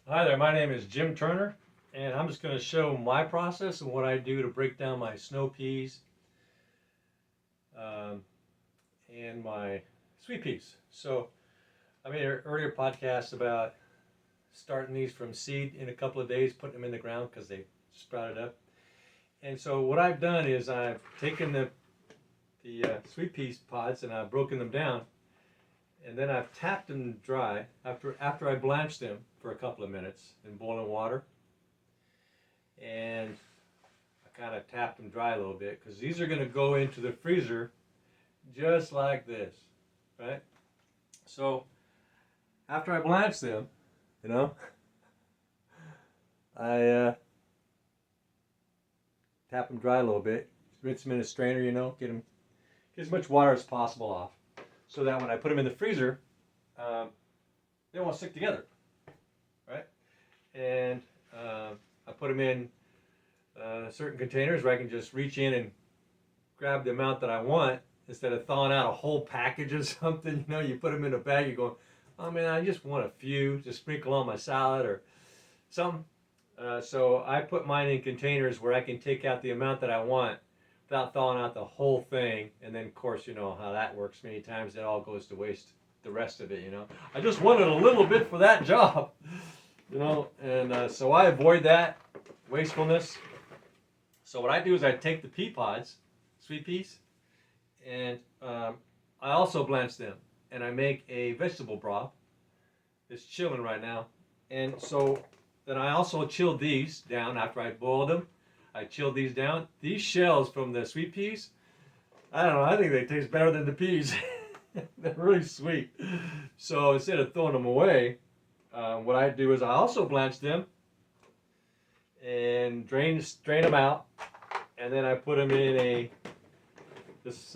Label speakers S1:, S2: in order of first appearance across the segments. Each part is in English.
S1: Hi there, my name is Jim Turner, and I'm just going to show my process and what I do to break down my snow peas um, and my sweet peas. So, I made an earlier podcast about starting these from seed in a couple of days, putting them in the ground because they sprouted up. And so, what I've done is I've taken the sweet peas pods and I've broken them down, and then I've tapped them dry after I blanched them for a couple of minutes in boiling water. And I kind of tap them dry a little bit because these are going to go into the freezer just like this, right? So after I blanch them, you know, I tap them dry a little bit, rinse them in a strainer, get as much water as possible off, so that when I put them in the freezer, um, they won't stick together, right? And I put them in certain containers where I can just reach in and grab the amount that I want instead of thawing out a whole package or something. You put them in a bag, you're going, oh man, I just want a few to sprinkle on my salad or something. So I put mine in containers where I can take out the amount that I want without thawing out the whole thing. And then, of course, you know how that works. Many times it all goes to waste, the rest of it. I just wanted a little bit for that job, and so I avoid that wastefulness. So what I do is I take the pea pods, sweet peas, and I also blanch them, and I make a vegetable broth. It's chilling right now, and so then I also chilled these down after I boiled them. I chilled these down. These shells from the sweet peas, I don't know. I think they taste better than the peas. They're really sweet. So instead of throwing them away, what I do is I also blanch them and drain them out, and then I put them in this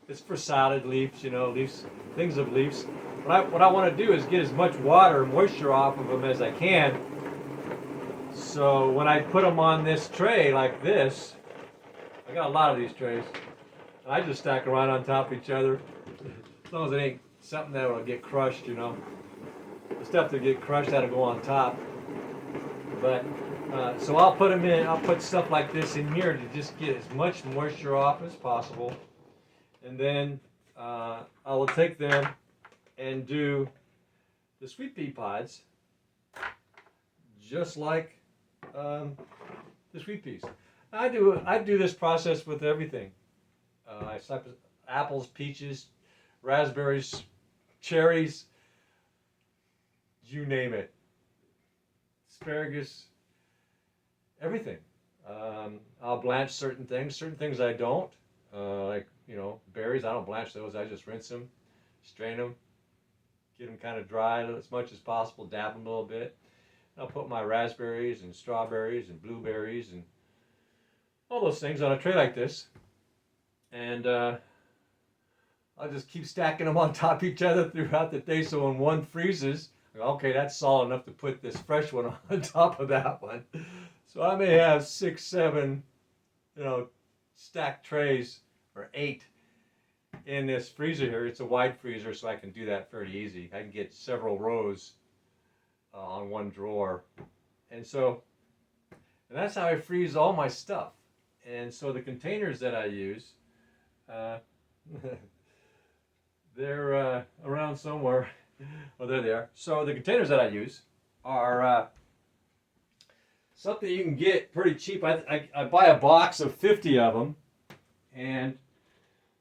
S1: it's for salad leaves, leaves, things of leaves. What I want to do is get as much water and moisture off of them as I can. So when I put them on this tray like this, I got a lot of these trays. I just stack them right on top of each other. As long as it ain't something that will get crushed. The stuff that get crushed that'll go on top. But so I'll put them in. I'll put stuff like this in here to just get as much moisture off as possible, and then I will take them and do the sweet pea pods just like the sweet peas. I do this process with everything. I slap apples, peaches, raspberries, cherries, you name it, asparagus, everything. I'll blanch certain things I don't. Like, berries, I don't blanch those. I just rinse them, strain them, get them kind of dry as much as possible, dab them a little bit. I'll put my raspberries and strawberries and blueberries and all those things on a tray like this. And I'll just keep stacking them on top of each other throughout the day. So when one freezes, okay, that's solid enough to put this fresh one on top of that one. So I may have 6, 7, stacked trays, or 8 in this freezer here. It's a wide freezer, so I can do that fairly easy. I can get several rows on one drawer. And that's how I freeze all my stuff. And so the containers that I use, uh, they're around somewhere. Oh, there they are. So the containers that I use are something you can get pretty cheap. I buy a box of 50 of them, and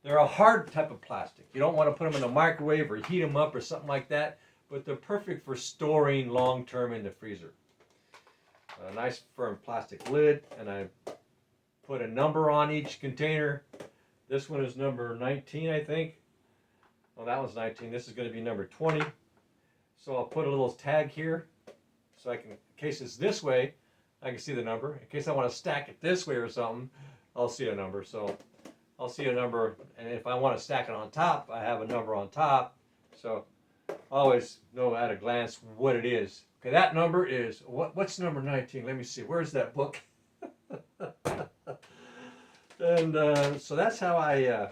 S1: they're a hard type of plastic. You don't want to put them in the microwave or heat them up or something like that, but they're perfect for storing long term in the freezer. A nice firm plastic lid, and I put a number on each container. This one is number 19, I think. Well, that one's 19. This is going to be number 20. So I'll put a little tag here, so I can, in case it's this way, I can see the number. In case I want to stack it this way or something, I'll see a number. So I'll see a number, and if I want to stack it on top, I have a number on top. So I always know at a glance what it is. Okay, that number is, what's number 19? Let me see. Where's that book? And so that's how I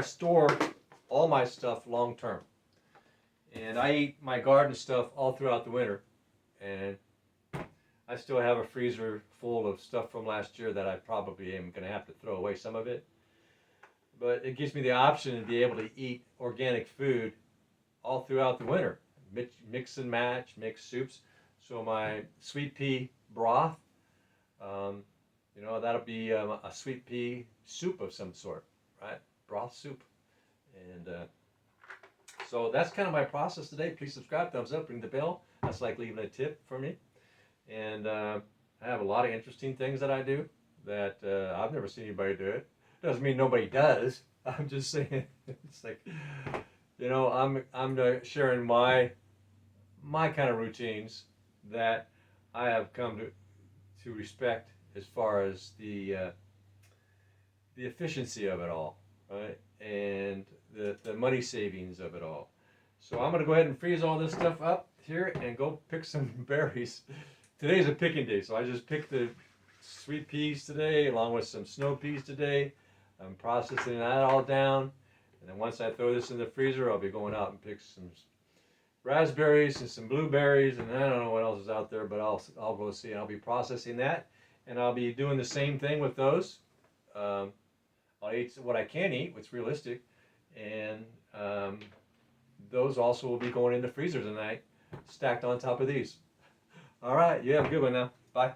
S1: store all my stuff long term. And I eat my garden stuff all throughout the winter, and I still have a freezer full of stuff from last year that I probably am going to have to throw away some of it. But it gives me the option to be able to eat organic food all throughout the winter. Mix and match, mix soups. So my sweet pea broth, um, that'll be a sweet pea soup of some sort, right? Broth soup. And so that's kind of my process today. Please subscribe, thumbs up, ring the bell. That's like leaving a tip for me. And I have a lot of interesting things that I do that I've never seen anybody do it. Doesn't mean nobody does. I'm just saying it's like, I'm sharing my kind of routines that I have come to respect as far as the efficiency of it all, right, and the money savings of it all. So I'm gonna go ahead and freeze all this stuff up here and go pick some berries. Today's a picking day, so I just picked the sweet peas today along with some snow peas today. I'm processing that all down, and then once I throw this in the freezer, I'll be going out and pick some raspberries and some blueberries, and I don't know what else is out there, but I'll go see, and I'll be processing that, and I'll be doing the same thing with those. I'll eat what I can eat, what's realistic, and those also will be going in the freezer tonight, stacked on top of these. All right, you have a good one now. Bye.